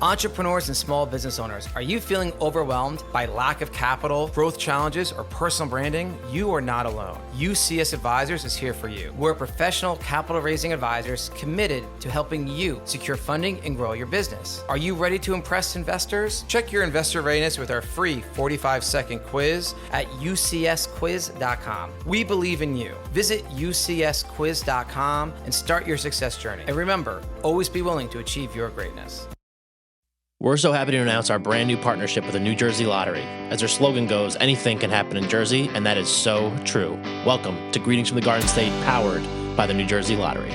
Entrepreneurs and small business owners, are you feeling overwhelmed by lack of capital, growth challenges, or personal branding? You are not alone. UCS Advisors is here for you. We're professional capital raising advisors committed to helping you secure funding and grow your business. Are you ready to impress investors? Check your investor readiness with our free 45-second quiz at ucsquiz.com. We believe in you. Visit ucsquiz.com and start your success journey. And remember, always be willing to achieve your greatness. We're so happy to announce our brand new partnership with the New Jersey Lottery. As their slogan goes, anything can happen in Jersey, and that is so true. Welcome to Greetings from the Garden State, powered by the New Jersey Lottery.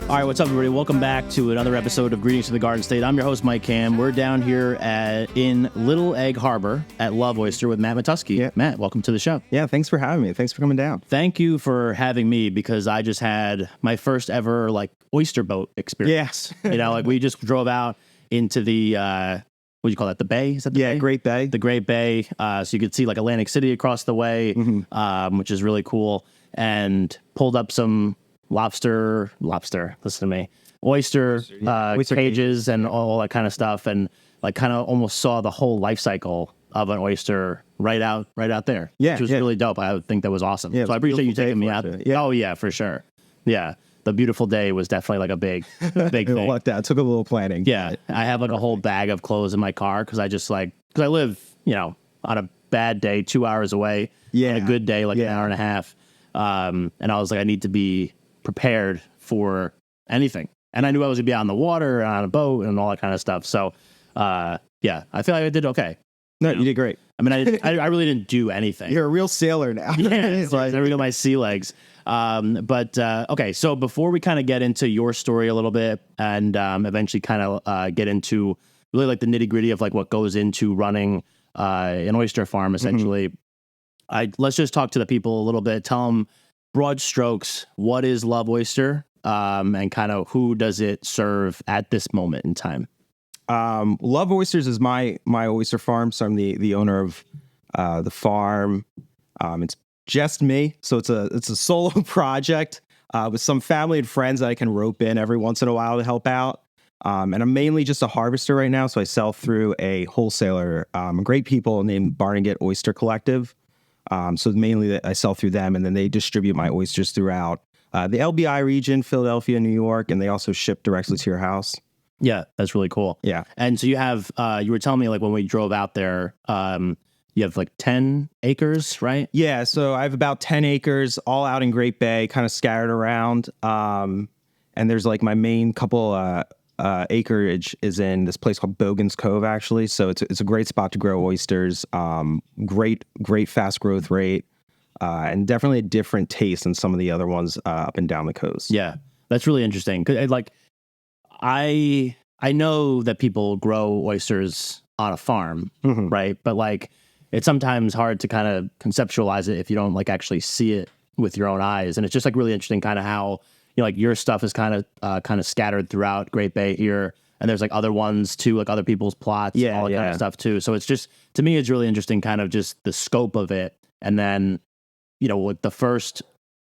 All right, what's up, everybody? Welcome back to another episode of Greetings to the Garden State. I'm your host, Mike Cam. We're down here in Little Egg Harbor at Love Oyster with Matt Matusky. Yeah. Matt, welcome to the show. Yeah, thanks for having me. Thanks for coming down. Thank you for having me, because I just had my first ever oyster boat experience. Yes. We just drove out into the what do you call that? The bay? Is that the bay? Great Bay. The Great Bay. So you could see Atlantic City across the way, which is really cool. And pulled up some listen to me, oyster cages and all that kind of stuff, and kind of almost saw the whole life cycle of an oyster right out there. Yeah, which was really dope. I would think that was awesome. Yeah, so I appreciate you taking me out. Yeah. Oh yeah, for sure. Yeah, the beautiful day was definitely a big thing. That took a little planning. Yeah, I have a whole bag of clothes in my car because I live on a bad day 2 hours away. Yeah. On a good day an hour and a half. And I was I need to be prepared for anything. And I knew I was gonna be out on the water and on a boat and all that kind of stuff. So I feel like I did okay. No, you did great. I mean, I really didn't do anything. You're a real sailor now. Yeah, there we go, my sea legs. Okay, so before we kind of get into your story a little bit and eventually kind of get into really the nitty gritty of what goes into running an oyster farm, essentially, let's just talk to the people a little bit. Tell them broad strokes, what is Love Oyster, and kind of who does it serve at this moment in time? Love Oysters is my oyster farm, so I'm the owner of the farm. It's just me, so it's a solo project with some family and friends that I can rope in every once in a while to help out. And I'm mainly just a harvester right now, so I sell through a wholesaler, great people named Barnegat Oyster Collective. So mainly I sell through them, and then they distribute my oysters throughout the LBI region, Philadelphia, New York, and they also ship directly to your house. Yeah, that's really cool. Yeah. And so you have, you were telling me when we drove out there, you have 10 acres, right? Yeah, so I have about 10 acres all out in Great Bay, kind of scattered around. And there's my main couple acreage is in this place called Bogan's Cove, actually. So it's a great spot to grow oysters. Great fast growth rate, and definitely a different taste than some of the other ones up and down the coast. Yeah, that's really interesting. 'Cause I know that people grow oysters on a farm, right? But it's sometimes hard to kind of conceptualize it if you don't actually see it with your own eyes. And it's just really interesting kind of how your stuff is kind of scattered throughout Great Bay here, and there's other ones too, other people's plots, all that kind of stuff too. So it's just, to me, it's really interesting, kind of just the scope of it. And then, the first,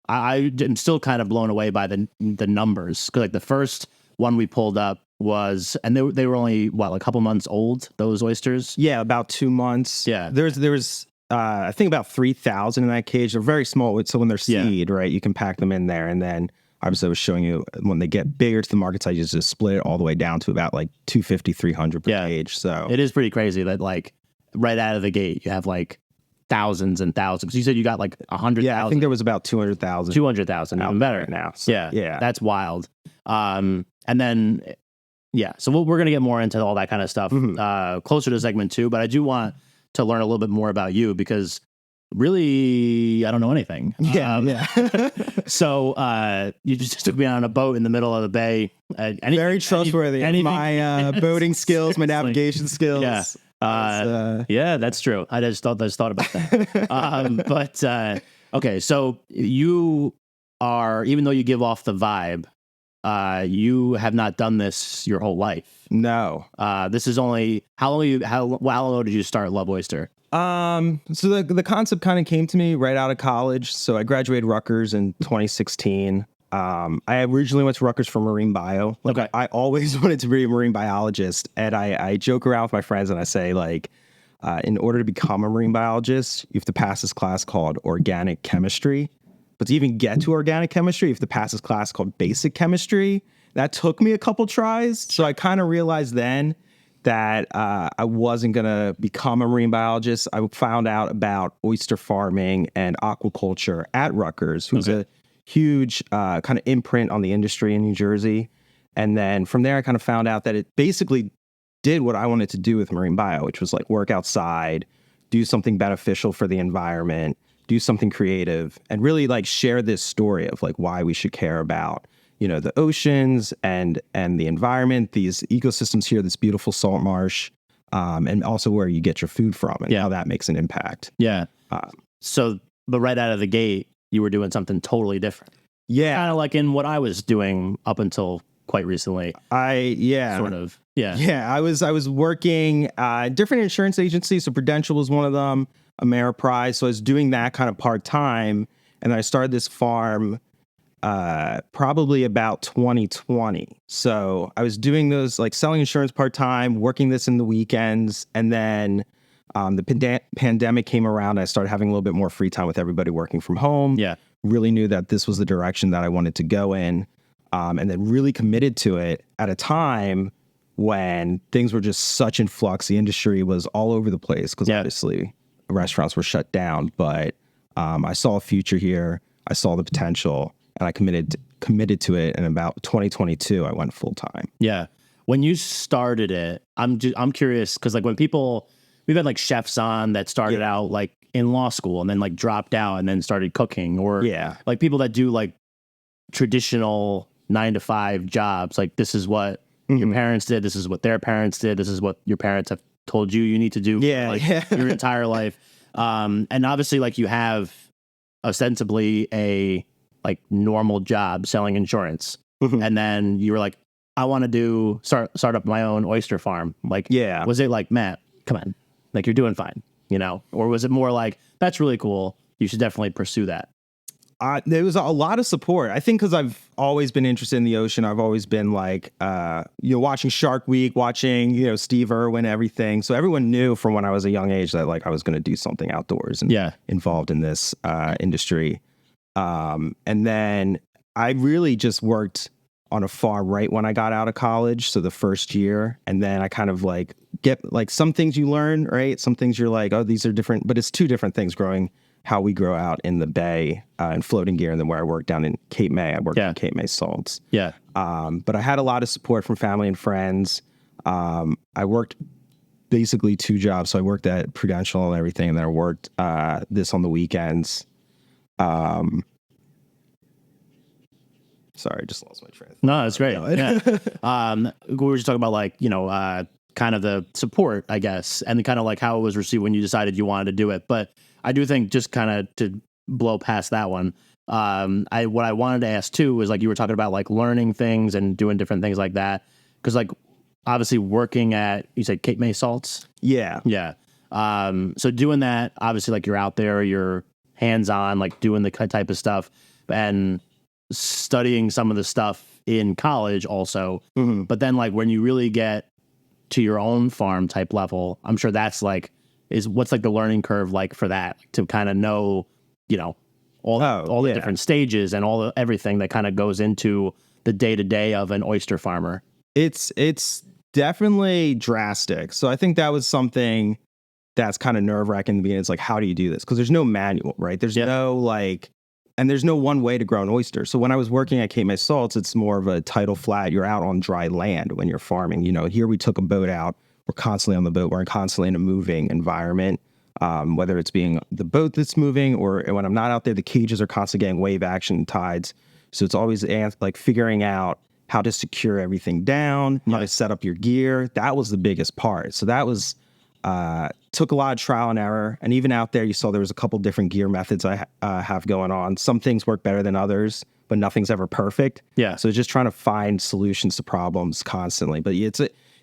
I am still kind of blown away by the numbers, because the first one we pulled up was, and they were only a couple months old, those oysters. Yeah, about 2 months. Yeah, there was I think about 3,000 in that cage. They're very small, so when they're seed, right, you can pack them in there, and then obviously I was showing you when they get bigger to the market size, you just split it all the way down to about 250, 300 per cage. So it is pretty crazy that right out of the gate you have thousands and thousands. You said you got 100,000. Yeah, I think there was about 200,000. 200,000, even better right now. So, yeah, that's wild. And then so we're gonna get more into all that kind of stuff closer to segment 2. But I do want to learn a little bit more about you, because really, I don't know anything. Yeah. So you just took me on a boat in the middle of the bay. Very trustworthy. My boating skills, my navigation skills. Yeah. Yeah, that's true. I just thought about that. Okay, so you are, even though you give off the vibe, you have not done this your whole life. No. This is only, how long ago did you start Love Oyster? So the concept kind of came to me right out of college. So I graduated Rutgers in 2016. I originally went to Rutgers for marine bio. Like, Okay. I always wanted to be a marine biologist, and I joke around with my friends and I say, like, in order to become a marine biologist, you have to pass this class called organic chemistry. But to even get to organic chemistry, you have to pass this class called basic chemistry. That took me a couple tries. So I kind of realized then that I wasn't going to become a marine biologist. I found out about oyster farming and aquaculture at Rutgers, who's a huge kind of imprint on the industry in New Jersey. And then from there, I kind of found out that it basically did what I wanted to do with marine bio, which was like work outside, do something beneficial for the environment, do something creative, and really like share this story of like why we should care about, you know, the oceans and the environment, these ecosystems here, this beautiful salt marsh, and also where you get your food from and how that makes an impact. Yeah. But right out of the gate, you were doing something totally different. Yeah. Kind of like in what I was doing up until quite recently. Sort of. Yeah. Yeah. I was working different insurance agencies. So Prudential was one of them, Ameriprise. So I was doing that kind of part-time. And then I started this farm probably about 2020. So I was doing those, like selling insurance part-time, working this in the weekends. And then the pandemic came around. I started having a little bit more free time with everybody working from home. Yeah. Really knew that this was the direction that I wanted to go in. And then really committed to it at a time when things were just such in flux. The industry was all over the place because obviously restaurants were shut down. But I saw a future here. I saw the potential, and I committed to it. And about 2022, I went full time. Yeah. When you started it, I'm curious because like when we've had like chefs on that started out like in law school and then like dropped out and then started cooking, or like people that do like traditional 9-to-5 jobs. Like this is what your parents did. This is what their parents did. This is what your parents have told you need to do your entire life. And obviously like you have ostensibly a like normal job selling insurance. And then you were like, I want to start up my own oyster farm. Like, was it like, Matt, come on, like you're doing fine, you know? Or was it more like, that's really cool, you should definitely pursue that? There was a lot of support. I think because I've always been interested in the ocean. I've always been like, watching Shark Week, watching, Steve Irwin, everything. So everyone knew from when I was a young age that like I was going to do something outdoors and involved in this industry. And then I really just worked on a farm right when I got out of college. So the first year, and then I kind of like get like some things you learn, right? Some things you're like, oh, these are different, but it's two different things growing. How we grow out in the bay in floating gear, and then where I work down in Cape May. I worked in Cape May salts. Yeah. But I had a lot of support from family and friends. I worked basically 2 jobs. So I worked at Prudential and everything, and then I worked this on the weekends. Sorry, I just lost my train of thought. No, that's great. Yeah. We were just talking about like, kind of the support, I guess, and kind of like how it was received when you decided you wanted to do it. But I do think just kind of to blow past that one, what I wanted to ask too was like you were talking about like learning things and doing different things like that. Because like obviously working at, you said Cape May salts? Yeah. Yeah. So doing that, obviously like you're out there, you're hands-on, like doing the type of stuff and studying some of the stuff in college also. But then like when you really get to your own farm type level, I'm sure that's like, what's like the learning curve like for that, to kind of know, all the different stages and everything that kind of goes into the day-to-day of an oyster farmer? It's definitely drastic. So I think that was something that's kind of nerve-wracking in the beginning. It's like, how do you do this? Because there's no manual, right? There's no like, and there's no one way to grow an oyster. So when I was working at Cape May Salts, it's more of a tidal flat. You're out on dry land when you're farming. Here we took a boat out. We're constantly on the boat. We're constantly in a moving environment, whether it's being the boat that's moving or when I'm not out there, the cages are constantly getting wave action and tides. So it's always like figuring out how to secure everything down, how to set up your gear. That was the biggest part. So that was took a lot of trial and error. And even out there, you saw there was a couple different gear methods I have going on. Some things work better than others, but nothing's ever perfect. Yeah. So just trying to find solutions to problems constantly. But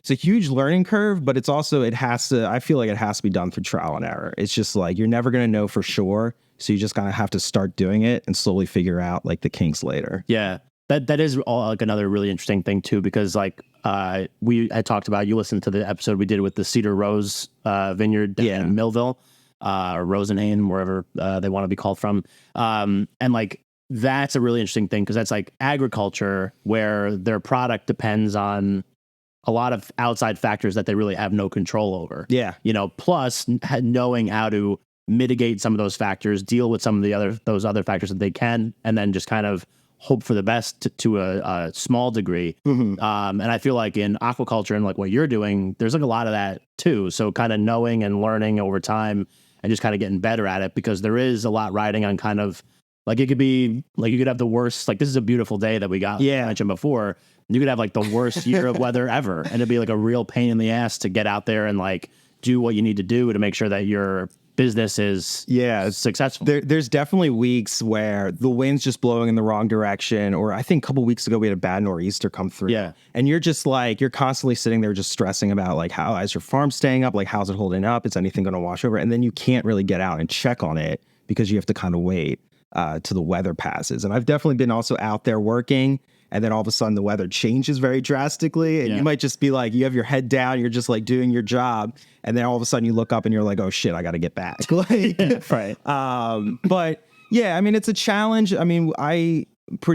it's a huge learning curve, but it's also, I feel like it has to be done through trial and error. It's just like, you're never going to know for sure. So you just kind of have to start doing it and slowly figure out like the kinks later. Yeah. That is all like another really interesting thing too, because like we had talked about, you listened to the episode we did with the Cedar Rose vineyard in Millville, or Rosenhain, wherever they want to be called from. And like, that's a really interesting thing, because that's like agriculture where their product depends on a lot of outside factors that they really have no control over. Yeah. You know, plus knowing how to mitigate some of those factors, deal with some of those other factors that they can, and then just kind of hope for the best to a small degree. And I feel like in aquaculture and like what you're doing, there's like a lot of that too. So kind of knowing and learning over time and just kind of getting better at it, because there is a lot riding on kind of like, it could be like, you could have the worst, like this is a beautiful day that we got mentioned before. You could have like the worst year of weather ever. And it'd be like a real pain in the ass to get out there and like do what you need to do to make sure that your business is successful. There's definitely weeks where the wind's just blowing in the wrong direction, or I think a couple weeks ago we had a bad nor'easter come through. Yeah. And you're just like, you're constantly sitting there just stressing about like, how is your farm staying up? Like, how's it holding up? Is anything going to wash over? And then you can't really get out and check on it because you have to kind of wait till the weather passes. And I've definitely been also out there working, and then all of a sudden the weather changes very drastically, and you might just be like, you have your head down, you're just like doing your job, and then all of a sudden you look up and you're like, oh shit, I got to get back. Like, right. But yeah, I mean, it's a challenge. I mean, I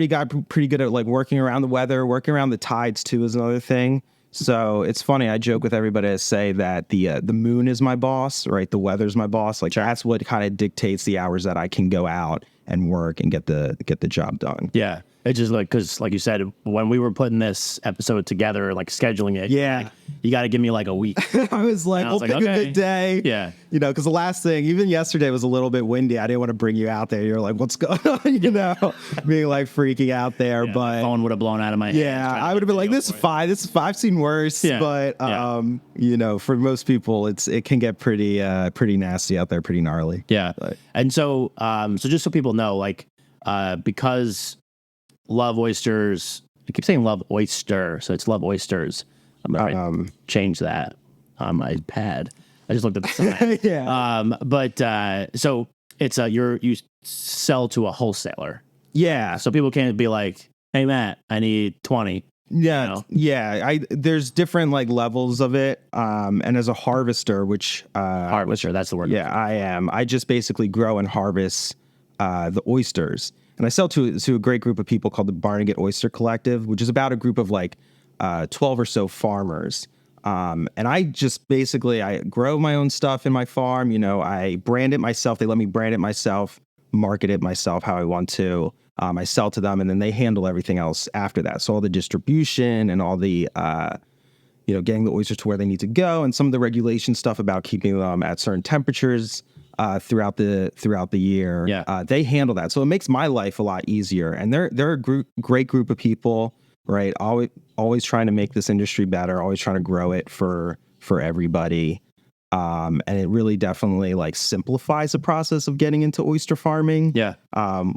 got pretty good at like working around the weather, working around the tides too is another thing. So it's funny. I joke with everybody to say that the moon is my boss, right? The weather's my boss. Like that's what kind of dictates the hours that I can go out and work and get the job done. Yeah. It's just like, because like you said, when we were putting this episode together, like scheduling it, like, you got to give me like a week. I was like, we'll pick a good day. Yeah. You know, because the last thing, even yesterday was a little bit windy. I didn't want to bring you out there. You're like, what's going on? You know, being like freaking out there. Yeah, but my phone would have blown out of my hand. Yeah, I would have been like, this is fine. I've seen worse. Yeah. But, you know, for most people, it can get pretty nasty out there, pretty gnarly. Yeah. But. And so just so people know, like, because Love Oysters, I keep saying Love Oyster, so it's Love Oysters. I'm going to change that on my pad. I just looked at the sign. So it's you sell to a wholesaler. Yeah. So people can't be like, hey Matt, I need 20. Yeah. You know? Yeah. There's different like levels of it. And as a harvester, which harvester, that's the word. Yeah, I am. I just basically grow and harvest the oysters. And I sell to a great group of people called the Barnegat Oyster Collective, which is about a group of like 12 or so farmers. And I just basically, I grow my own stuff in my farm. You know, I brand it myself. They let me brand it myself, market it myself how I want to. I sell to them, and then they handle everything else after that. So all the distribution and all the, getting the oysters to where they need to go, and some of the regulation stuff about keeping them at certain temperatures throughout the year. Yeah. They handle that. So it makes my life a lot easier. And they're a great group of people, right? Always trying to make this industry better, always trying to grow it for everybody. And it really definitely like simplifies the process of getting into oyster farming. Yeah.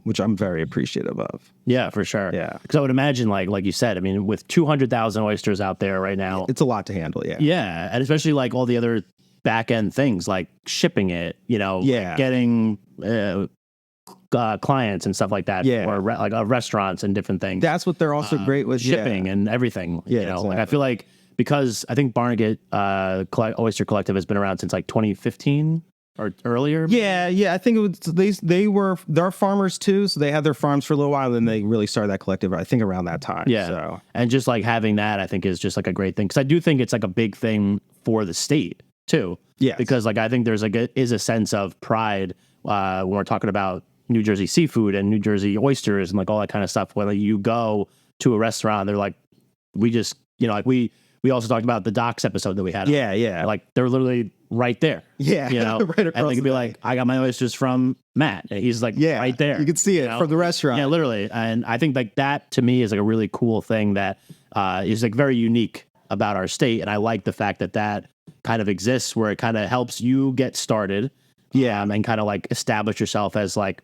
Which I'm very appreciative of. Yeah, for sure. Yeah. Because I would imagine, like you said, I mean, with 200,000 oysters out there right now, it's a lot to handle. Yeah. Yeah. And especially like all the other back end things like shipping it, getting clients and stuff like that, or restaurants and different things. That's what they're also great with, shipping and everything. Yeah, exactly. exactly. Like I feel like, because I think Barnegat Oyster Collective has been around since like 2015 or earlier. Yeah. I think it was they're farmers too, so they had their farms for a little while, and they really started that collective, I think, around that time. Yeah. So. And just like having that, I think, is just like a great thing, because I do think it's like a big thing for the state too. Yeah. Because like I think there's is a sense of pride when we're talking about New Jersey seafood and New Jersey oysters and like all that kind of stuff. When you go to a restaurant, they're like, we just, like we also talked about the docks episode that we had. Yeah. Like they're literally right there. Yeah. Right across. And they could be like, I got my oysters from Matt. And he's like, right there. You can see it from the restaurant. Yeah, literally. And I think like that to me is like a really cool thing that is like very unique about our state. And I like the fact that kind of exists, where it kind of helps you get started. Yeah. And kind of like establish yourself as like,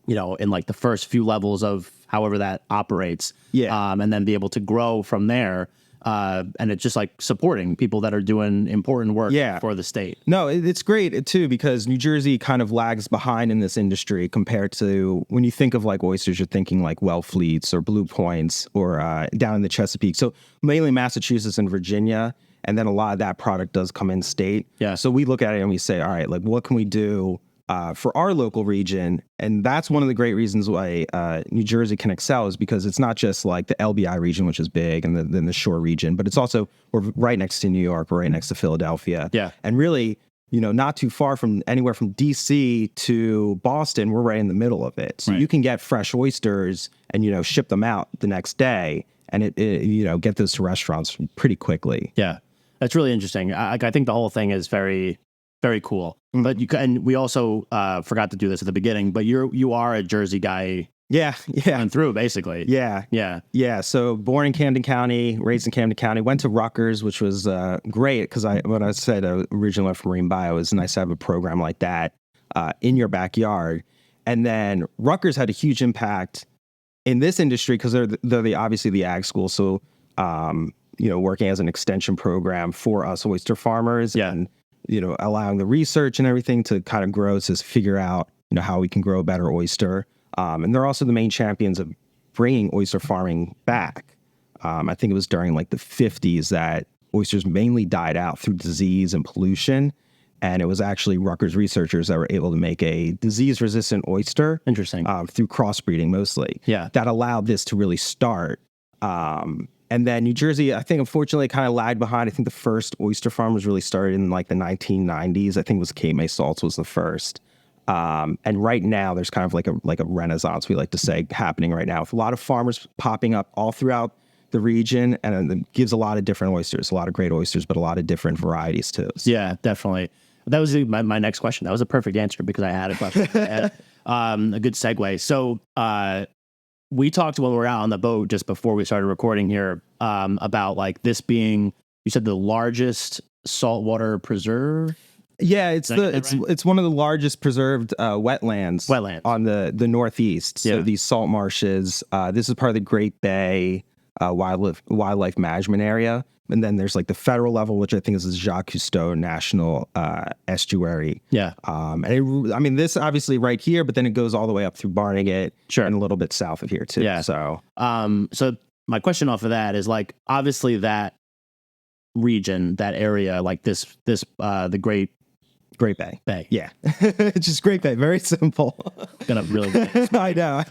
in like the first few levels of however that operates. Yeah. And then be able to grow from there. And it's just like supporting people that are doing important work for the state. No, it's great too, because New Jersey kind of lags behind in this industry compared to when you think of like oysters, you're thinking like Wellfleets or Blue Points or down in the Chesapeake. So mainly Massachusetts and Virginia. And then a lot of that product does come in state. Yeah. So we look at it and we say, all right, like what can we do for our local region? And that's one of the great reasons why New Jersey can excel, is because it's not just like the LBI region, which is big, and then the shore region, but it's also, we're right next to New York, we're right next to Philadelphia. Yeah. And really, not too far from anywhere from DC to Boston, we're right in the middle of it. So you can get fresh oysters and, ship them out the next day and it get those to restaurants pretty quickly. Yeah. That's really interesting. I think the whole thing is very, very cool. But and we also forgot to do this at the beginning, but you are a Jersey guy. Yeah. And through, basically. Yeah. So born in Camden County, raised in Camden County, went to Rutgers, which was great because when I said I originally went from marine bio, it was nice to have a program like that in your backyard. And then Rutgers had a huge impact in this industry because they're obviously the ag school. So, working as an extension program for us oyster farmers and, allowing the research and everything to kind of grow to figure out, how we can grow a better oyster. And they're also the main champions of bringing oyster farming back. I think it was during like the 50s that oysters mainly died out through disease and pollution. And it was actually Rutgers researchers that were able to make a disease-resistant oyster. Interesting. Through crossbreeding mostly. Yeah. That allowed this to really start. And then New Jersey, I think, unfortunately, kind of lagged behind. I think the first oyster farm was really started in like the 1990s. I think it was Cape May Salts was the first. And right now, there's kind of like a renaissance, we like to say, happening right now with a lot of farmers popping up all throughout the region, and it gives a lot of different oysters, a lot of great oysters, but a lot of different varieties too. Yeah, definitely. That was my next question. That was a perfect answer because I had a question. A good segue. So we talked when we were out on the boat just before we started recording here about like this being, you said, the largest saltwater preserve. Yeah, it's one of the largest preserved wetlands on the Northeast. So these salt marshes. This is part of the Great Bay wildlife management area, and then there's like the federal level, which I think is the Jacques Cousteau National Estuary. Yeah. And this obviously right here, but then it goes all the way up through Barnegat, and a little bit south of here too. Yeah. So my question off of that is like, obviously that region, that area, like this the Great Bay. Yeah. It's just Great Bay. Very simple. Gonna really. I know.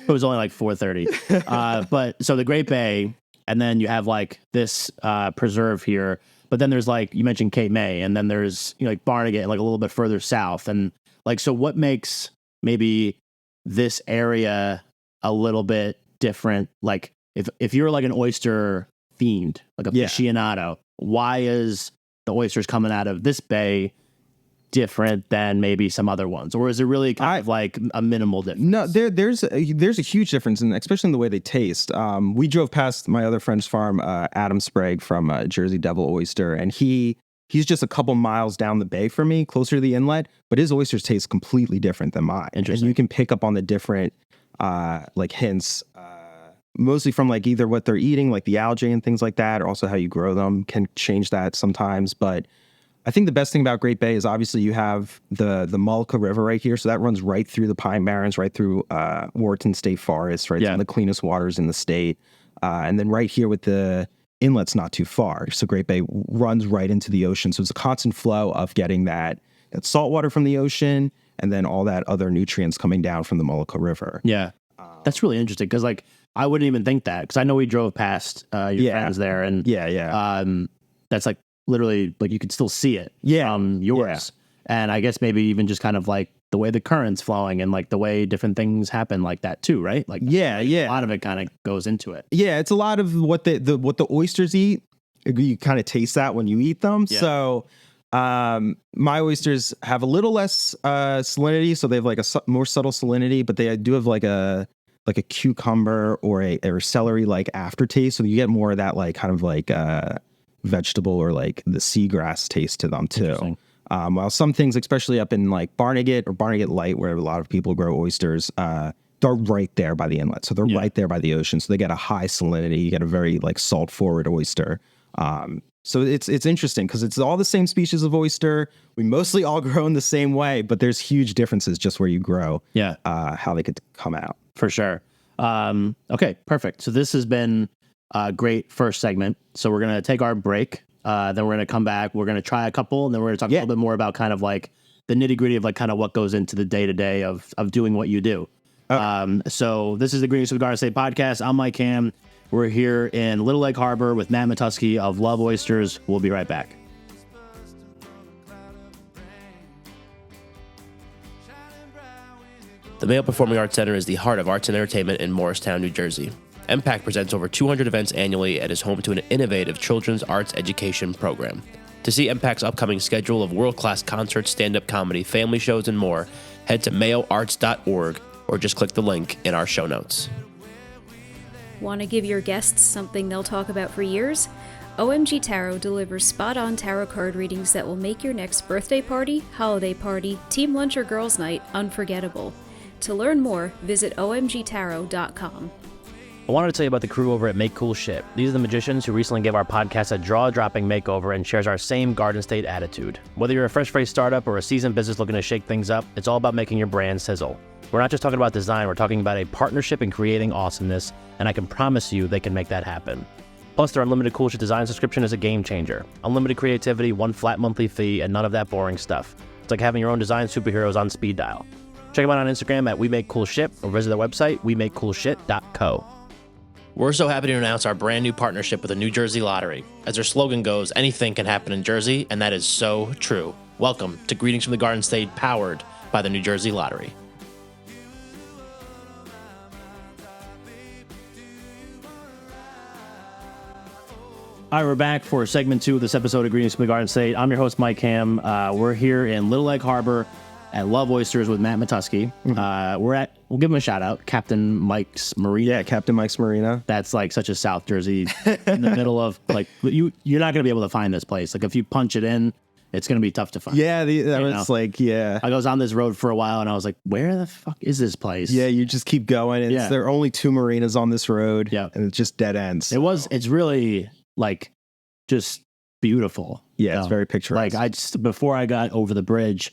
It was only like 4:30. But so the Great Bay, and then you have like this preserve here. But then there's like, you mentioned Cape May, and then there's like Barnegat, like a little bit further south. And like, so what makes maybe this area a little bit different? Like if you're like an oyster fiend, like a aficionado, why is the oysters coming out of this bay different than maybe some other ones, or is it really kind of like a minimal difference? No, there's a huge difference, and especially in the way they taste. We drove past my other friend's farm, Adam Sprague from Jersey Devil Oyster, and he's just a couple miles down the bay from me, closer to the inlet, but his oysters taste completely different than mine. Interesting. And you can pick up on the different like hints, mostly from like either what they're eating, like the algae and things like that, or also how you grow them can change that sometimes. But I think the best thing about Great Bay is obviously you have the Mullica River right here. So that runs right through the Pine Barrens, right through Wharton State Forest, right? It's one of the cleanest waters in the state. And then right here with the inlet's not too far. So Great Bay runs right into the ocean. So it's a constant flow of getting that salt water from the ocean and then all that other nutrients coming down from the Mullica River. Yeah. That's really interesting because like I wouldn't even think that, because I know we drove past your friends there, and that's like literally like you could still see it from yours. And I guess maybe even just kind of like the way the current's flowing and like the way different things happen like that too, right? Like a lot of it kind of goes into it. Yeah, it's a lot of what the oysters eat. You kind of taste that when you eat them. Yeah. So my oysters have a little less salinity, so they have like a more subtle salinity, but they do have like a cucumber or a celery like aftertaste. So you get more of that like kind of like vegetable or like the seagrass taste to them too. While some things, especially up in like Barnegat or Barnegat Light, where a lot of people grow oysters, they're right there by the inlet. So they're right there by the ocean. So they get a high salinity. You get a very like salt forward oyster. So it's interesting because it's all the same species of oyster. We mostly all grow in the same way, but there's huge differences just where you grow. Yeah. How they could come out. For sure. Okay, perfect. So this has been a great first segment. So we're going to take our break. Then we're going to come back. We're going to try a couple, and then we're going to talk a little bit more about kind of like the nitty gritty of like kind of what goes into the day to day of doing what you do. So this is the Greetings from the Garden State podcast. I'm Mike Ham. We're here in Little Lake Harbor with Matt Matusky of Love Oysters. We'll be right back. The Mayo Performing Arts Center is the heart of arts and entertainment in Morristown, New Jersey. MPAC presents over 200 events annually and is home to an innovative children's arts education program. To see MPAC's upcoming schedule of world-class concerts, stand-up comedy, family shows, and more, head to mayoarts.org or just click the link in our show notes. Want to give your guests something they'll talk about for years? OMG Tarot delivers spot-on tarot card readings that will make your next birthday party, holiday party, team lunch, or girls' night unforgettable. To learn more, visit omgtarot.com. I wanted to tell you about the crew over at Make Cool Shit. These are the magicians who recently gave our podcast a jaw-dropping makeover and shares our same Garden State attitude. Whether you're a fresh-faced startup or a seasoned business looking to shake things up, it's all about making your brand sizzle. We're not just talking about design, we're talking about a partnership in creating awesomeness, and I can promise you they can make that happen. Plus, their unlimited Cool Shit design subscription is a game changer. Unlimited creativity, one flat monthly fee, and none of that boring stuff. It's like having your own design superheroes on speed dial. Check them out on Instagram at We Make Cool Shit or visit their website, wemakecoolshit.co. We're so happy to announce our brand new partnership with the New Jersey Lottery. As their slogan goes, anything can happen in Jersey, and that is so true. Welcome to Greetings from the Garden State, powered by the New Jersey Lottery. All right, we're back for segment 2 of this episode of Greetings from the Garden State. I'm your host, Mike Ham. We're here in Little Lake Harbor at Love Oysters with Matt Matusky. We'll give him a shout out, Captain Mike's Marina. Yeah, Captain Mike's Marina. That's like such a South Jersey in the middle of like, you're not going to be able to find this place. Like if you punch it in, it's going to be tough to find. Yeah, that was like, yeah. I was on this road for a while and I was like, where the fuck is this place? Yeah, you just keep going. There are only 2 marinas on this road. Yeah. And it's just dead ends. It's really like just beautiful. Yeah, it's very picturesque. Like before I got over the bridge,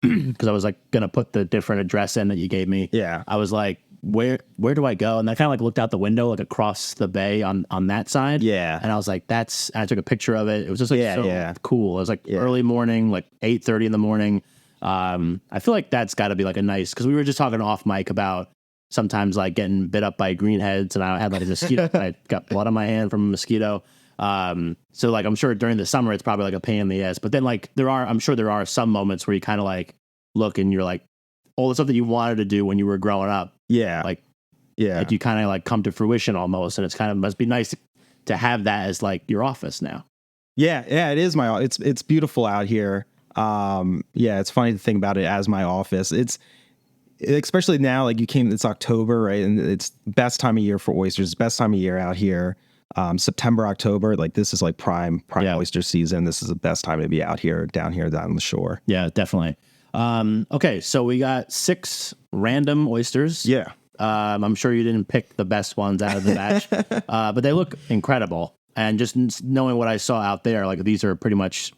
because I was like going to put the different address in that you gave me. Yeah. I was like, where do I go? And I kind of like looked out the window, like across the bay on that side. Yeah. And I was like, I took a picture of it. It was just like cool. It was like early morning, like 8:30 in the morning. I feel like that's got to be like a nice, because we were just talking off mic about sometimes like getting bit up by greenheads, and I had like a mosquito. I got blood on my hand from a mosquito. So like I'm sure during the summer it's probably like a pain in the ass, but then like I'm sure there are some moments where you kind of like look and you're like all the stuff that you wanted to do when you were growing up. Yeah. Like you kind of like come to fruition almost, and it's kind of must be nice to have that as like your office now. Yeah, it is it's beautiful out here. It's funny to think about it as my office. It's especially now, like it's October, right? And it's best time of year for oysters, best time of year out here. September, October, like this is like prime oyster season. This is the best time to be out here, down on the shore. Yeah, definitely. Okay, so we got 6 random oysters. Yeah. I'm sure you didn't pick the best ones out of the batch, but they look incredible. And just knowing what I saw out there, like these are pretty much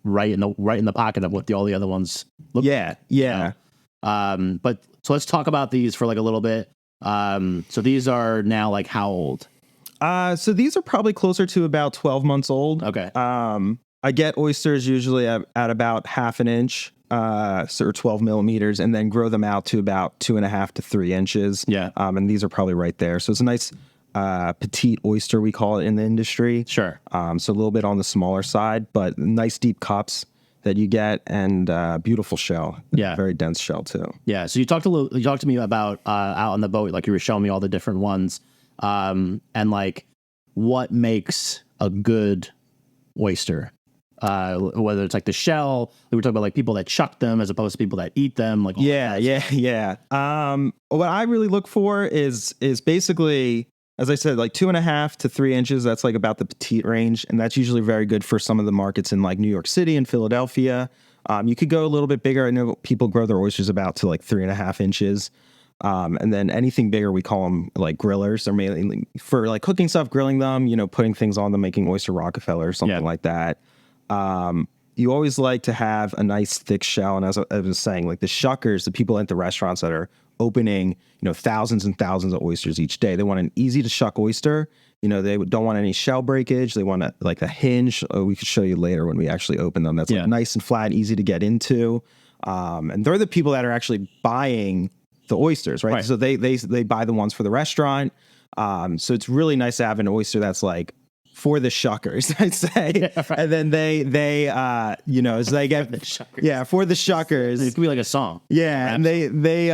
right in the pocket of what all the other ones look. Yeah, yeah. But so let's talk about these for like a little bit. So these are now like how old? So these are probably closer to about 12 months old. Okay. I get oysters usually at about half an inch, or 12 millimeters, and then grow them out to about 2.5 to 3 inches. Yeah. And these are probably right there. So it's a nice petite oyster, we call it in the industry. Sure. So a little bit on the smaller side, but nice deep cups that you get, and beautiful shell. Yeah. Very dense shell too. Yeah. So you talked to me about out on the boat, like you were showing me all the different ones, and like what makes a good oyster. Whether it's like the shell, we were talking about like people that chuck them as opposed to people that eat them. Like yeah. What I really look for is basically, as I said, like 2.5 to 3 inches. That's like about the petite range, and that's usually very good for some of the markets in like New York City and Philadelphia. You could go a little bit bigger. I know people grow their oysters about to like 3.5 inches. And then anything bigger, we call them like grillers. They're mainly for like cooking stuff, grilling them, putting things on them, making oyster Rockefeller or something like that. You always like to have a nice thick shell. And as I was saying, like the shuckers, the people at the restaurants that are opening, thousands and thousands of oysters each day, they want an easy to shuck oyster. They don't want any shell breakage. They want like a hinge. We could show you later when we actually open them. That's like nice and flat, easy to get into. And they're the people that are actually buying the oysters, right? So they buy the ones for the restaurant. So it's really nice to have an oyster that's like for the shuckers, I'd say. And then they as they get for the shuckers. It could be like a song. Yeah, and they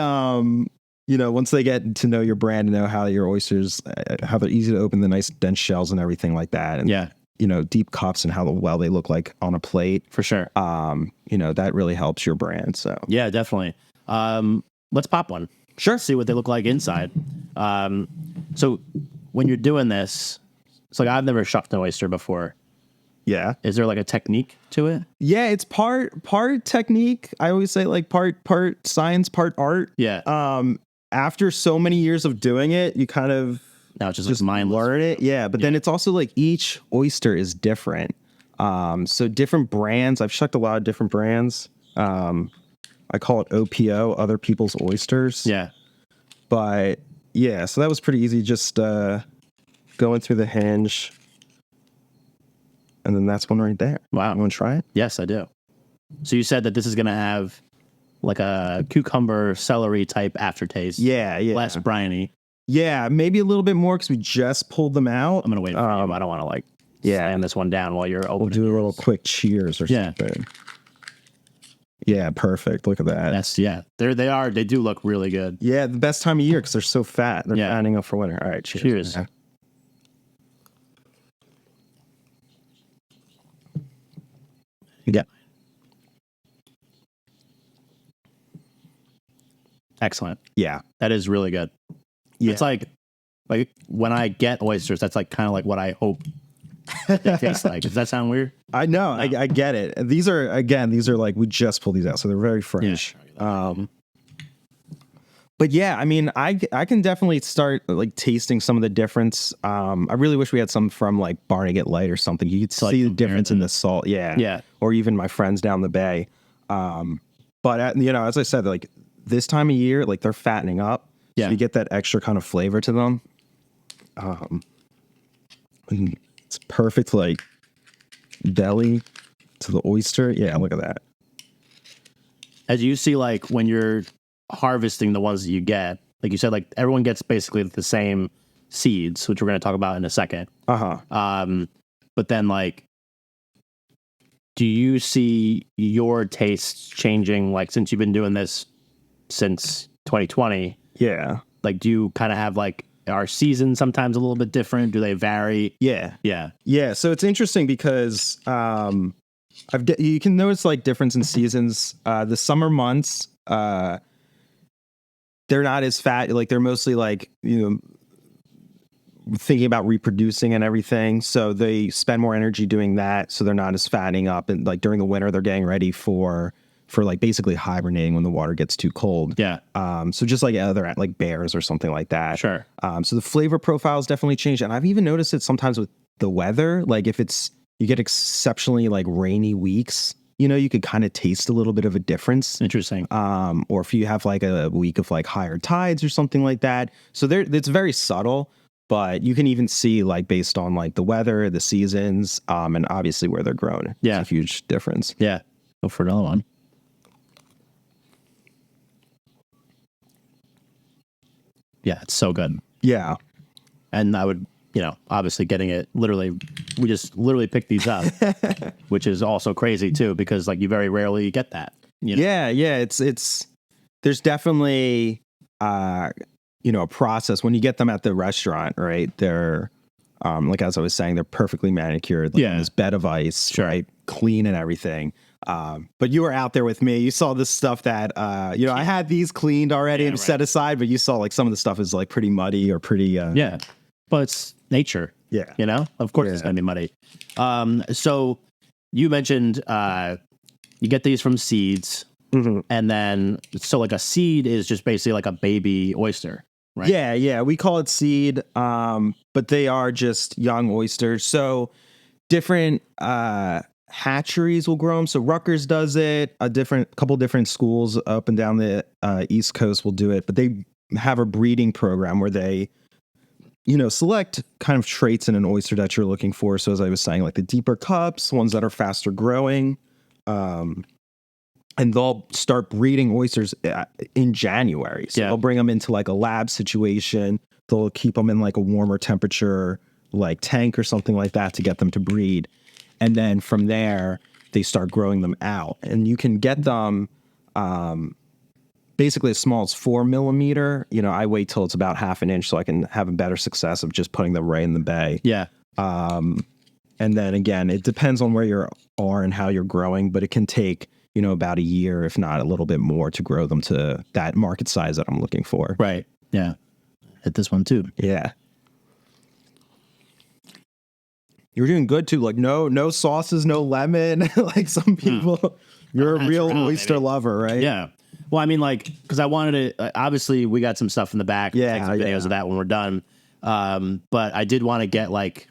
once they get to know your brand and know how your oysters, how they're easy to open, the nice dense shells and everything like that, and deep cups and how well they look like on a plate, for sure. That really helps your brand. So yeah, definitely. Let's pop one. Sure. See what they look like inside. So when you're doing this, it's like I've never shucked an oyster before. Yeah. Is there like a technique to it? Yeah, it's part technique. I always say like part science, part art. Yeah. After so many years of doing it, you kind of now it's just mindless. Learn it. Yeah, but then it's also like each oyster is different. So different brands. I've shucked a lot of different brands. I call it OPO, other people's oysters. Yeah. But yeah, so that was pretty easy. Just going through the hinge. And then that's one right there. Wow. You want to try it? Yes, I do. So you said that this is going to have like a cucumber, celery type aftertaste. Yeah. Less briny. Yeah, maybe a little bit more because we just pulled them out. I'm going to wait for you. I don't want to slam this one down while you're opening. We'll do a little quick cheers or something. Yeah, perfect. Look at that. They do look really good. Yeah, the best time of year because they're so fat. They're fattening up for winter. All right, cheers. Yeah. Excellent. Yeah. That is really good. Yeah. It's like when I get oysters, that's like kind of like what I hope they taste like. Does that sound weird? I know. No. I get it. These are like, we just pulled these out, so they're very fresh. Yeah. But yeah, I mean, I can definitely start like tasting some of the difference. I really wish we had some from like Barnegat Light or something. You could see the difference in the salt. Yeah. Yeah. Or even my friends down the bay. But as I said, like this time of year, like they're fattening up. Yeah. So you get that extra kind of flavor to them. It's perfect, like deli to the oyster. Yeah, look at that. As you see, like when you're harvesting the ones that you get, like you said, like everyone gets basically the same seeds, which we're going to talk about in a second. But then, like, do you see your tastes changing? Like since you've been doing this since 2020. Yeah. Like, do you kind of have like, are seasons sometimes a little bit different? Do they vary? Yeah. So it's interesting because you can notice like difference in seasons. The summer months, they're not as fat. Like they're mostly like thinking about reproducing and everything. So they spend more energy doing that. So they're not as fattening up. And like during the winter, they're getting ready for like basically hibernating when the water gets too cold. Yeah. So just like other like bears or something like that. Sure. So the flavor profiles definitely change. And I've even noticed it sometimes with the weather. Like if you get exceptionally like rainy weeks, you could kind of taste a little bit of a difference. Interesting. Or if you have like a week of like higher tides or something like that. So it's very subtle, but you can even see like based on like the weather, the seasons, and obviously where they're grown. Yeah. It's a huge difference. Yeah. Go for another one. Yeah, it's so good. Yeah. And I would, obviously getting it we just literally picked these up, which is also crazy too, because like you very rarely get that. Yeah. It's there's definitely, a process when you get them at the restaurant, right? They're, like as I was saying, they're perfectly manicured. Like in this bed of ice, right? Clean and everything. But you were out there with me. You saw this stuff that, I had these cleaned already and set aside, but you saw like some of the stuff is like pretty muddy or pretty, but it's nature. Yeah. Of course it's going to be muddy. So you mentioned, you get these from seeds. And then, so like a seed is just basically like a baby oyster, right? Yeah. We call it seed, but they are just young oysters. So different hatcheries will grow them. So Rutgers does it. Couple different schools up and down the East Coast will do it. But they have a breeding program where they, select kind of traits in an oyster that you're looking for. So as I was saying, like the deeper cups, ones that are faster growing. And they'll start breeding oysters in January. So they'll bring them into like a lab situation. They'll keep them in like a warmer temperature, like tank or something like that to get them to breed. And then from there, they start growing them out. And you can get them basically as small as 4 millimeter. I wait till it's about half an inch so I can have a better success of just putting them right in the bay. Yeah. And then again, it depends on where you are and how you're growing, but it can take about a year, if not a little bit more, to grow them to that market size that I'm looking for. Right. Yeah. Hit this one too. Yeah. You're doing good too. Like no sauces, no lemon. Like some people, you're a real oyster lover, right? Yeah. Well, I mean, like, because I wanted to, obviously we got some stuff in the back. We'll take some videos of that when we're done. But I did want to get like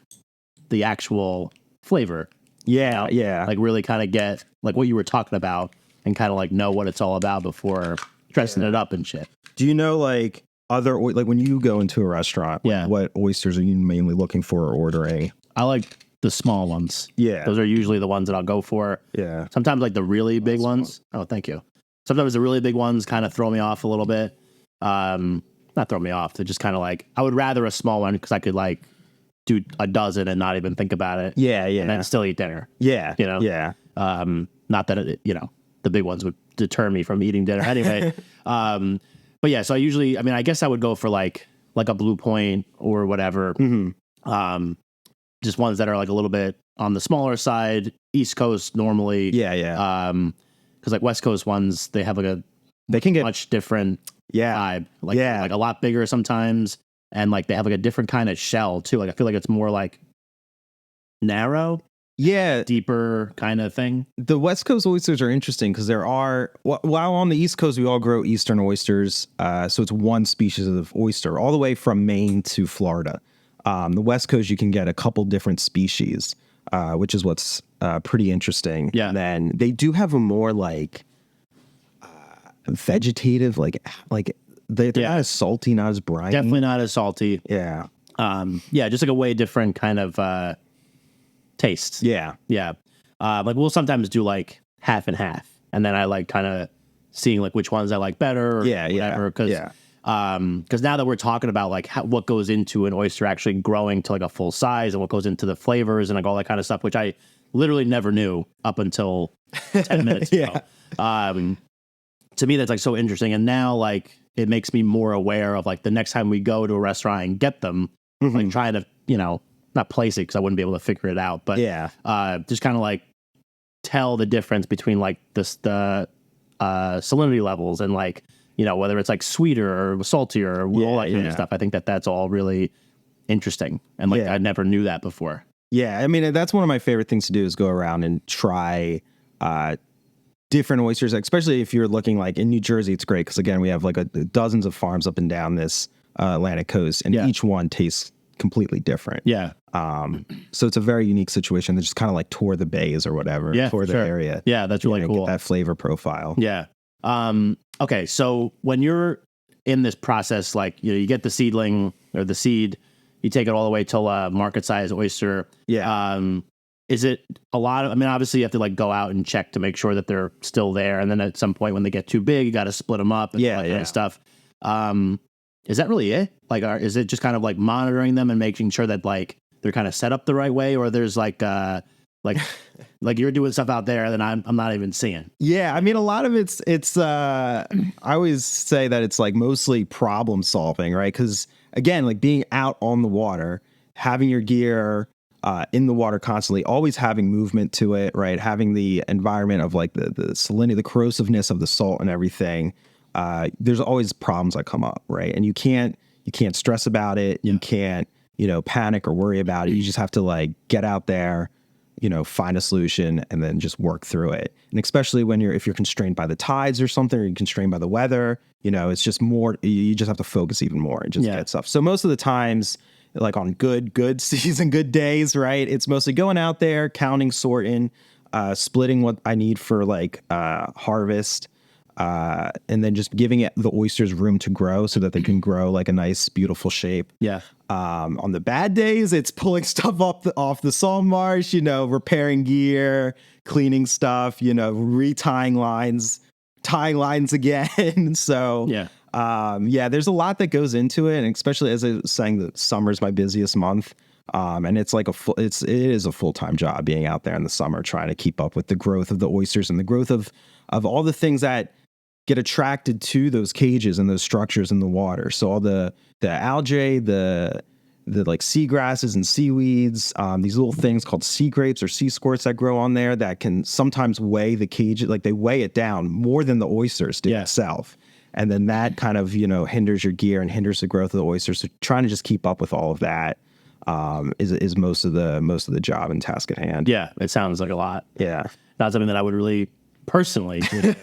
the actual flavor. Yeah. Like really kind of get like what you were talking about and kind of like know what it's all about before dressing it up and shit. Do you know like like when you go into a restaurant, what oysters are you mainly looking for or ordering? I like the small ones. Yeah. Those are usually the ones that I'll go for. Yeah. Sometimes like the really big ones. Oh, thank you. Sometimes the really big ones kind of throw me off a little bit. Not throw me off. They're just kind of like, I would rather a small one because I could like do a dozen and not even think about it. Yeah. And then still eat dinner. Yeah. Yeah. Not that it, the big ones would deter me from eating dinner anyway. But yeah, so I guess I would go for like a Blue Point or whatever. Just ones that are like a little bit on the smaller side, East Coast normally. Yeah. Because like West Coast ones, they have like they can get much different vibe. Like a lot bigger sometimes. And like they have like a different kind of shell too. Like I feel like it's more like narrow. Yeah. Deeper kind of thing. The West Coast oysters are interesting because while on the East Coast, we all grow Eastern oysters. So it's one species of oyster all the way from Maine to Florida. The West Coast, you can get a couple different species, which is what's pretty interesting. Yeah. And then they do have a more like vegetative, like they're not as salty, not as briny. Definitely not as salty. Yeah. Just like a way different kind of taste. Yeah. Yeah. Like we'll sometimes do like half and half. And then I like kind of seeing like which ones I like better or whatever. Because now that we're talking about like what goes into an oyster actually growing to like a full size and what goes into the flavors and like all that kind of stuff, which I literally never knew up until 10 minutes ago. To me, that's like so interesting. And now like it makes me more aware of like the next time we go to a restaurant and get them, like trying to, not place it because I wouldn't be able to figure it out. But just kind of like tell the difference between like the salinity levels and like, whether it's like sweeter or saltier or all that kind of stuff. I think that's all really interesting. And like I never knew that before. Yeah. I mean, that's one of my favorite things to do is go around and try different oysters, especially if you're looking like in New Jersey. It's great because, again, we have like dozens of farms up and down this Atlantic coast, and each one tastes completely different. Yeah. So it's a very unique situation. They just kind of like tour the bays or whatever, tour the area. Yeah, that's really cool. Get that flavor profile. Yeah. Okay, so when you're in this process, like you get the seedling or the seed, you take it all the way till a market size oyster. Yeah. Is it a lot of? I mean, obviously you have to like go out and check to make sure that they're still there, and then at some point when they get too big, you got to split them up and all that kind of stuff. Is that really it? Like, is it just kind of like monitoring them and making sure that like they're kind of set up the right way, or there's like like you're doing stuff out there that I'm not even seeing? Yeah, I mean, a lot of it's I always say that it's like mostly problem solving, right? Because again, like being out on the water, having your gear in the water constantly, always having movement to it, right? Having the environment of like the salinity, the corrosiveness of the salt and everything. There's always problems that come up, right? And you can't stress about it. You can't, panic or worry about it. You just have to like get out there, find a solution and then just work through it. And especially if you're constrained by the tides or something, or you're constrained by the weather, it's just more, you just have to focus even more and just get stuff. So most of the times, like on good season, good days, right? It's mostly going out there, counting, sorting, splitting what I need for like harvest, and then just giving the oysters room to grow so that they can grow like a nice, beautiful shape. Yeah. On the bad days, it's pulling stuff off the salt marsh, repairing gear, cleaning stuff, retying lines, tying lines again. So there's a lot that goes into it, and especially as I was saying, the summer's my busiest month. And it's like it is a full-time job being out there in the summer trying to keep up with the growth of the oysters and the growth of all the things that get attracted to those cages and those structures in the water. So all the algae, the like seagrasses and seaweeds, these little things called sea grapes or sea squirts that grow on there that can sometimes weigh the cage, like they weigh it down more than the oysters do itself. And then that kind of, hinders your gear and hinders the growth of the oysters. So trying to just keep up with all of that is most of the job and task at hand. Yeah, it sounds like a lot. Yeah. Not something that I would really personally do.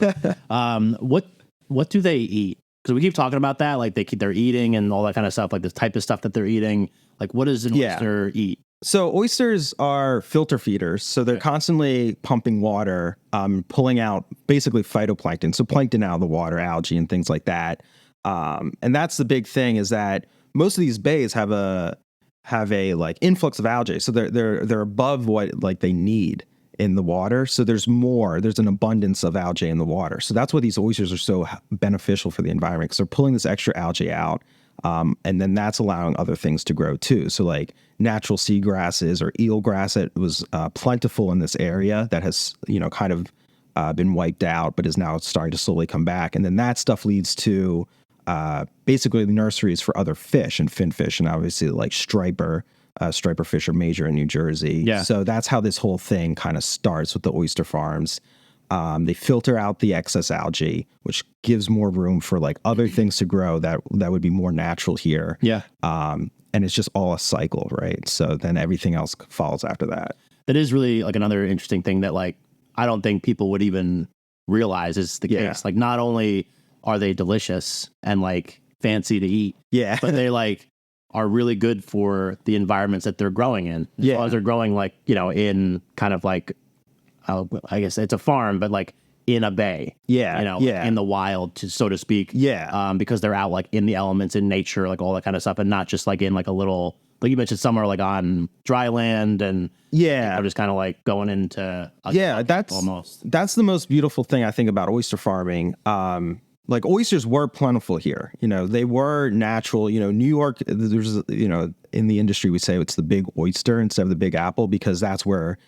What do they eat? Because we keep talking about that, like they're eating and all that kind of stuff, like the type of stuff that they're eating. Like, what does an oyster eat? So oysters are filter feeders. So they're constantly pumping water, pulling out basically phytoplankton. So plankton out of the water, algae and things like that. And that's the big thing, is that most of these bays have a like influx of algae. So they're above what like they need in the water. So there's an abundance of algae in the water. So that's why these oysters are so beneficial for the environment, because they're pulling this extra algae out. And then that's allowing other things to grow too. So like natural seagrasses or eelgrass that was plentiful in this area that has, kind of been wiped out, but is now starting to slowly come back. And then that stuff leads to basically the nurseries for other fish and finfish, and obviously like striper fish are major in New Jersey. Yeah. So that's how this whole thing kind of starts with the oyster farms. They filter out the excess algae, which gives more room for like other things to grow that would be more natural here. Yeah. And it's just all a cycle, right? So then everything else follows after that. That is really like another interesting thing that like I don't think people would even realize is the case. Like, not only are they delicious and like fancy to eat, but they like are really good for the environments that they're growing in. As long as they're growing like, in kind of like, I guess it's a farm, but like in a bay, in the wild, so to speak. Because they're out like in the elements, in nature, like all that kind of stuff, and not just like in like a little, like you mentioned, some are like on dry land, and they're just kind of like going into that's the most beautiful thing I think about oyster farming. Like oysters were plentiful here, they were natural. New York, there's in the industry we say it's the big oyster instead of the big apple, because that's where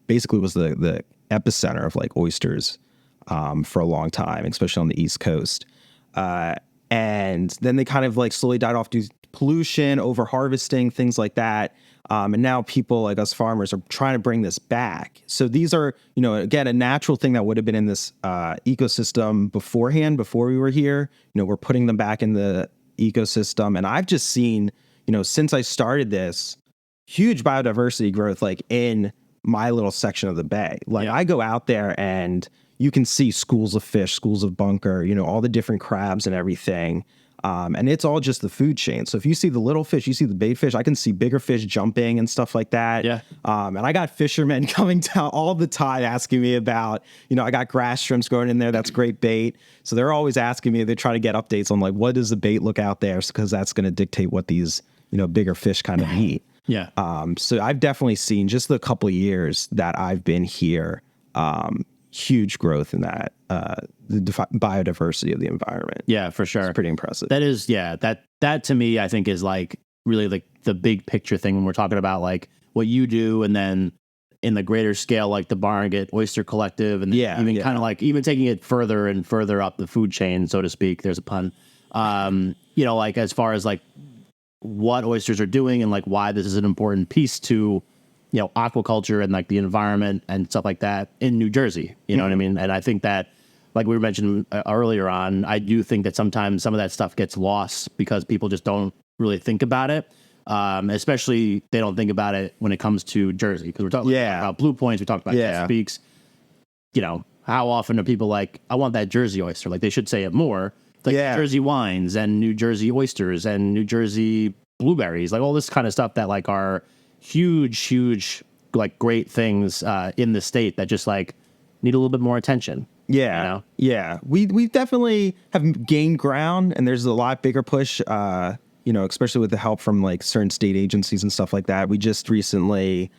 basically was the epicenter of like oysters for a long time, especially on the East Coast. And then they kind of like slowly died off due to pollution, over harvesting, things like that. And now people like us farmers are trying to bring this back. So these are, again, a natural thing that would have been in this ecosystem beforehand, before we were here. We're putting them back in the ecosystem. And I've just seen, since I started this, huge biodiversity growth, like in my little section of the bay. Like I go out there and you can see schools of fish, schools of bunker, all the different crabs and everything. And it's all just the food chain. So if you see the little fish, you see the bait fish, I can see bigger fish jumping and stuff like that. And I got fishermen coming down all the time asking me about, I got grass shrimps growing in there. That's great bait. So they're always asking me, they try to get updates on like, what does the bait look out there? Because that's going to dictate what these, bigger fish kind of eat. So I've definitely seen, just the couple of years that I've been here, huge growth in that, the biodiversity of the environment. Yeah, for sure. It's pretty impressive. That is, that to me, I think is like really like the big picture thing when we're talking about like what you do, and then in the greater scale, like the Barnegat Oyster Collective, and even kind of like even taking it further and further up the food chain, so to speak. There's a pun. Like as far as like what oysters are doing and like why this is an important piece to aquaculture and like the environment and stuff like that in New Jersey. You know what I mean? And I think that, like we mentioned earlier on, I do think that sometimes some of that stuff gets lost because people just don't really think about it. Especially they don't think about it when it comes to Jersey, because we're talking about Blue Points, we talked about Chesapeake's. You know, how often are people like, I want that Jersey oyster? Like, they should say it more. Like Jersey wines and New Jersey oysters and New Jersey blueberries, like all this kind of stuff that like are huge, like great things in the state that just like need a little bit more attention. Yeah, you know? Yeah. We definitely have gained ground, and there's a lot bigger push. Especially with the help from like certain state agencies and stuff like that. We just recently,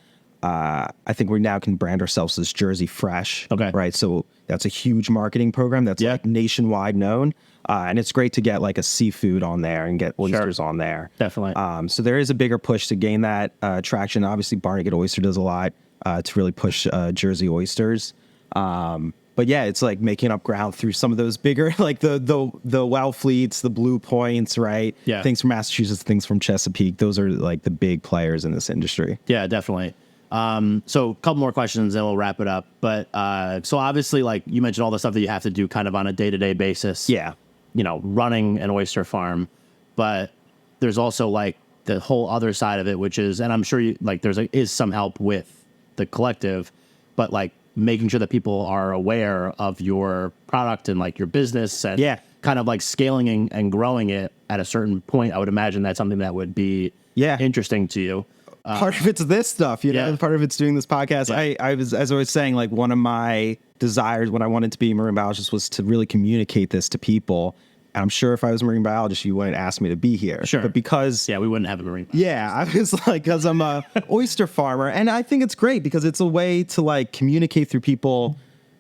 I think we now can brand ourselves as Jersey Fresh. Okay, right. So that's a huge marketing program that's like nationwide known. And it's great to get like a seafood on there and get oysters on there. Definitely. So there is a bigger push to gain that traction. Obviously, Barnegat Oyster does a lot to really push Jersey oysters. But yeah, it's like making up ground through some of those bigger, like the Wellfleets, the Blue Points, right? Yeah. Things from Massachusetts, things from Chesapeake. Those are like the big players in this industry. Yeah, definitely. So a couple more questions and we'll wrap it up. But so obviously, like you mentioned, all the stuff that you have to do kind of on a day-to-day basis. Yeah. You know, running an oyster farm. But there's also like the whole other side of it, which is, and I'm sure you like is some help with the collective, but like making sure that people are aware of your product and like your business and kind of like scaling and growing it at a certain point. I would imagine that's something that would be interesting to you. Part of it's this stuff, you know, part of it's doing this podcast. I was, as I was saying, like one of my desires when I wanted to be a marine biologist was to really communicate this to people. And I'm sure if I was a marine biologist, you wouldn't ask me to be here. Sure. But because... we wouldn't have a marine biologist. Yeah, I was like, because I'm a oyster farmer. And I think it's great because it's a way to like communicate through people,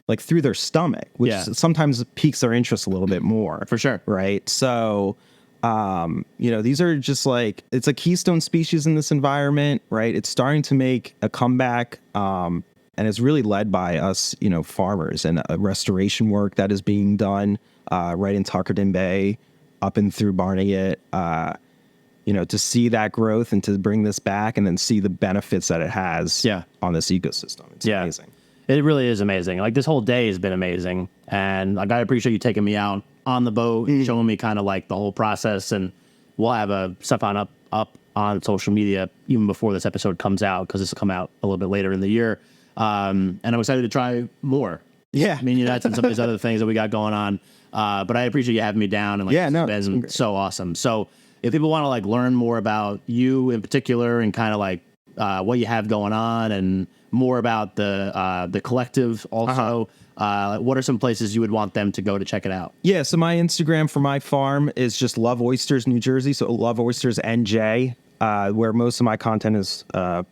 like through their stomach, which sometimes piques their interest a little bit more. For sure. Right. So, these are just like, it's a keystone species in this environment, right? It's starting to make a comeback. And it's really led by us, farmers and restoration work that is being done right in Tuckerton Bay, up and through Barnegat, to see that growth and to bring this back and then see the benefits that it has on this ecosystem. It's amazing. It really is amazing. Like this whole day has been amazing. And like, I appreciate you taking me out on the boat, showing me kind of like the whole process. And we'll have stuff up on social media even before this episode comes out, because this will come out a little bit later in the year. And I'm excited to try more. Yeah. I mean, that's some of these other things that we got going on. But I appreciate you having me down, and like, it's been so awesome. So if people want to like learn more about you in particular and kind of like what you have going on and more about the collective also, what are some places you would want them to go to check it out? Yeah. So my Instagram for my farm is just Love Oysters New Jersey. So Love Oysters NJ. Where most of my content is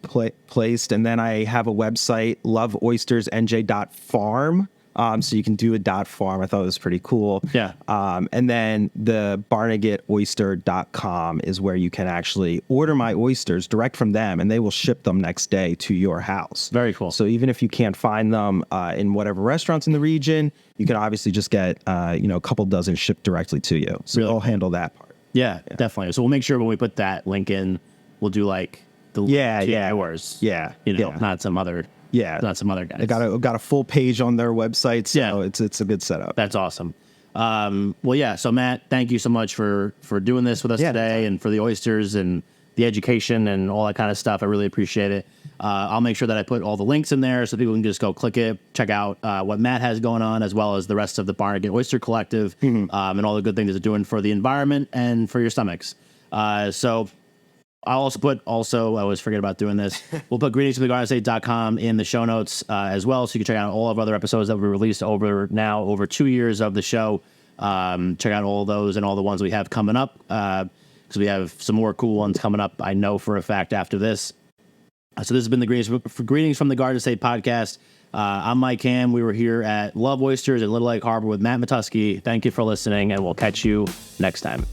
placed. And then I have a website, loveoysters.farm. So you can do a .farm. I thought it was pretty cool. Yeah. And then the barnegatoyster.com is where you can actually order my oysters direct from them, and they will ship them next day to your house. Very cool. So even if you can't find them in whatever restaurants in the region, you can obviously just get a couple dozen shipped directly to you. So really? I'll handle that part. Yeah, definitely. So we'll make sure when we put that link in, we'll do like the yours. Yeah. Not some other not some other guys. They got a full page on their website, so it's a good setup. That's awesome. So Matt, thank you so much for doing this with us today and for the oysters and the education and all that kind of stuff. I really appreciate it. I'll make sure that I put all the links in there so people can just go click it, check out what Matt has going on, as well as the rest of the Barnegat Oyster Collective, and all the good things it's doing for the environment and for your stomachs. So I'll also put, I always forget about doing this, we'll put greetingsfromthegardenState.com in the show notes as well, so you can check out all of our other episodes that we released over 2 years of the show. Check out all those and all the ones we have coming up, because we have some more cool ones coming up, I know for a fact, after this. So this has been the Greetings from the Garden State podcast. I'm Mike Ham. We were here at Love Oysters in Little Lake Harbor with Matt Matusky. Thank you for listening, and we'll catch you next time.